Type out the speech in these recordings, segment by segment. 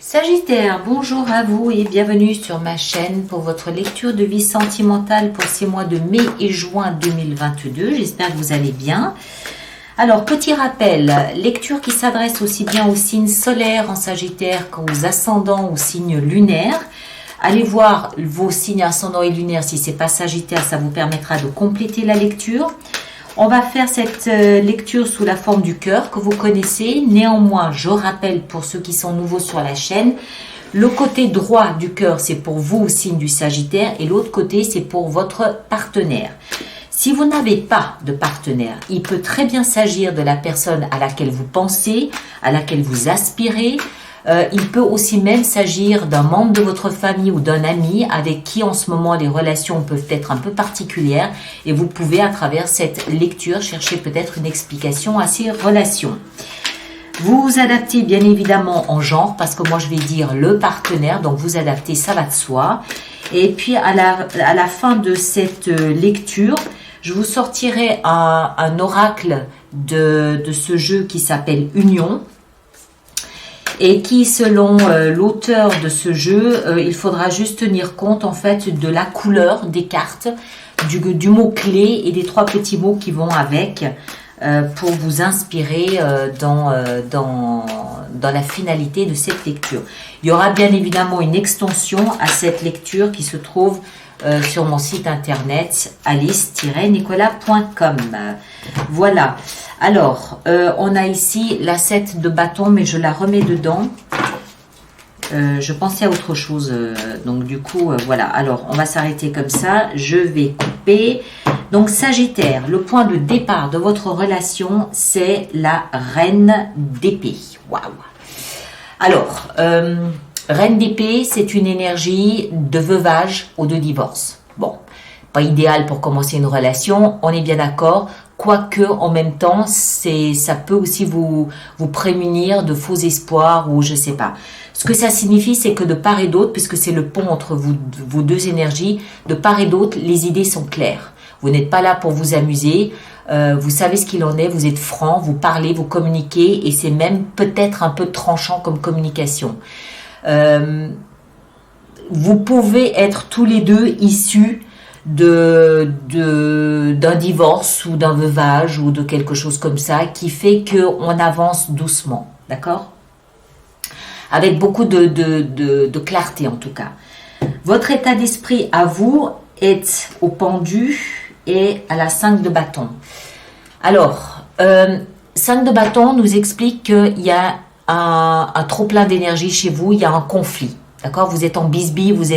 Sagittaire, bonjour à vous et bienvenue sur ma chaîne pour votre lecture de vie sentimentale pour ces mois de mai et juin 2022. J'espère que vous allez bien. Alors, petit rappel, lecture qui s'adresse aussi bien aux signes solaires en Sagittaire qu'aux ascendants, aux signes lunaires. Allez voir vos signes ascendants et lunaires si ce n'est pas Sagittaire, ça vous permettra de compléter la lecture. On va faire cette lecture sous la forme du cœur que vous connaissez. Néanmoins, je rappelle pour ceux qui sont nouveaux sur la chaîne, le côté droit du cœur, c'est pour vous, signe du Sagittaire, et l'autre côté, c'est pour votre partenaire. Si vous n'avez pas de partenaire, il peut très bien s'agir de la personne à laquelle vous pensez, à laquelle vous aspirez. Il peut aussi même s'agir d'un membre de votre famille ou d'un ami avec qui en ce moment les relations peuvent être un peu particulières et vous pouvez à travers cette lecture chercher peut-être une explication à ces relations. Vous vous adaptez bien évidemment en genre parce que moi je vais dire le partenaire, donc vous adaptez, ça va de soi. Et puis à la fin de cette lecture, je vous sortirai un oracle de ce jeu qui s'appelle Union. Et qui, selon l'auteur de ce jeu, il faudra juste tenir compte en fait de la couleur des cartes, du mot-clé et des trois petits mots qui vont avec pour vous inspirer dans la finalité de cette lecture. Il y aura bien évidemment une extension à cette lecture qui se trouve sur mon site internet alice-nicolas.com. Voilà. Alors, on a ici la 7 de bâton, mais je la remets dedans. Je pensais à autre chose, donc du coup, voilà. Alors, on va s'arrêter comme ça. Je vais couper. Donc, Sagittaire, le point de départ de votre relation, c'est la reine d'épée. Waouh! Alors, reine d'épée, c'est une énergie de veuvage ou de divorce. Bon, pas idéal pour commencer une relation, on est bien d'accord. Quoique, en même temps, ça peut aussi vous prémunir de faux espoirs ou je sais pas. Ce que ça signifie, c'est que de part et d'autre, puisque c'est le pont entre vos deux énergies, de part et d'autre, les idées sont claires. Vous n'êtes pas là pour vous amuser, vous savez ce qu'il en est, vous êtes franc, vous parlez, vous communiquez et c'est même peut-être un peu tranchant comme communication. Vous pouvez être tous les deux issus d'un divorce ou d'un veuvage ou de quelque chose comme ça qui fait qu'on avance doucement, d'accord? Avec beaucoup de clarté en tout cas. Votre état d'esprit à vous est au pendu et à la 5 de bâton. Alors, 5 de bâton nous explique qu'il y a un trop plein d'énergie chez vous, il y a un conflit, d'accord? Vous êtes en bisbille, vous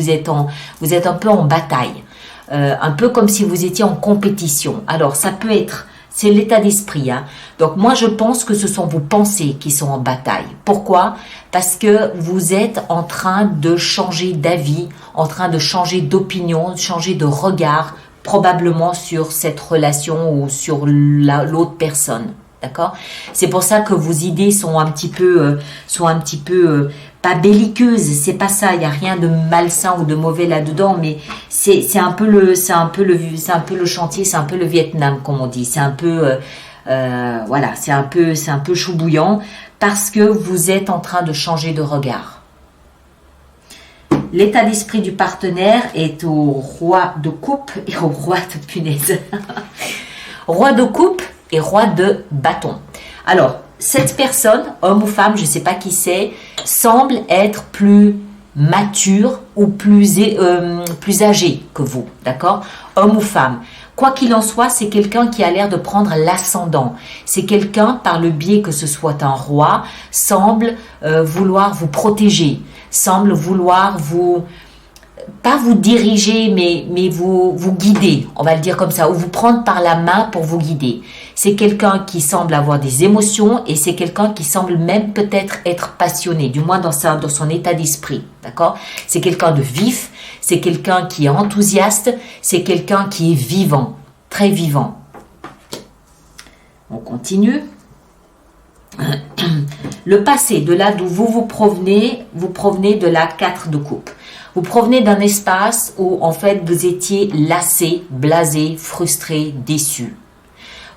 êtes un peu en bataille. Un peu comme si vous étiez en compétition. Alors, ça peut être, c'est l'état d'esprit. Hein. Donc, moi, je pense que ce sont vos pensées qui sont en bataille. Pourquoi? Parce que vous êtes en train de changer d'avis, en train de changer d'opinion, de changer de regard, probablement sur cette relation ou sur l'autre personne. D'accord? C'est pour ça que vos idées sont un petit peu pas belliqueuses, c'est pas ça, il y a rien de malsain ou de mauvais là-dedans, mais c'est un peu le chantier, c'est un peu le Vietnam comme on dit, c'est un peu voilà, c'est un peu chou bouillant parce que vous êtes en train de changer de regard. L'état d'esprit du partenaire est au roi de coupe et au roi de punaise. Roi de coupe et roi de bâton. Alors, cette personne, homme ou femme, je ne sais pas qui c'est, semble être plus mature ou plus âgé que vous, d'accord? Homme ou femme. Quoi qu'il en soit, c'est quelqu'un qui a l'air de prendre l'ascendant. C'est quelqu'un, par le biais que ce soit un roi, semble vouloir vous protéger, semble vouloir pas vous diriger, mais vous guider, on va le dire comme ça, ou vous prendre par la main pour vous guider. C'est quelqu'un qui semble avoir des émotions et c'est quelqu'un qui semble même peut-être être passionné, du moins dans son état d'esprit, d'accord? C'est quelqu'un de vif, c'est quelqu'un qui est enthousiaste, c'est quelqu'un qui est vivant, très vivant. On continue. Le passé, de là d'où vous provenez de la 4 de coupe. Vous provenez d'un espace où en fait vous étiez lassé, blasé, frustré, déçu.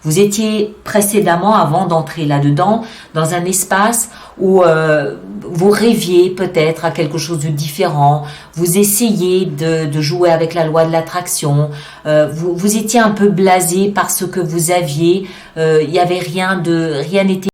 Vous étiez précédemment, avant d'entrer là-dedans, dans un espace où vous rêviez peut-être à quelque chose de différent, vous essayez de jouer avec la loi de l'attraction, vous étiez un peu blasé par ce que vous aviez, il y avait rien n'était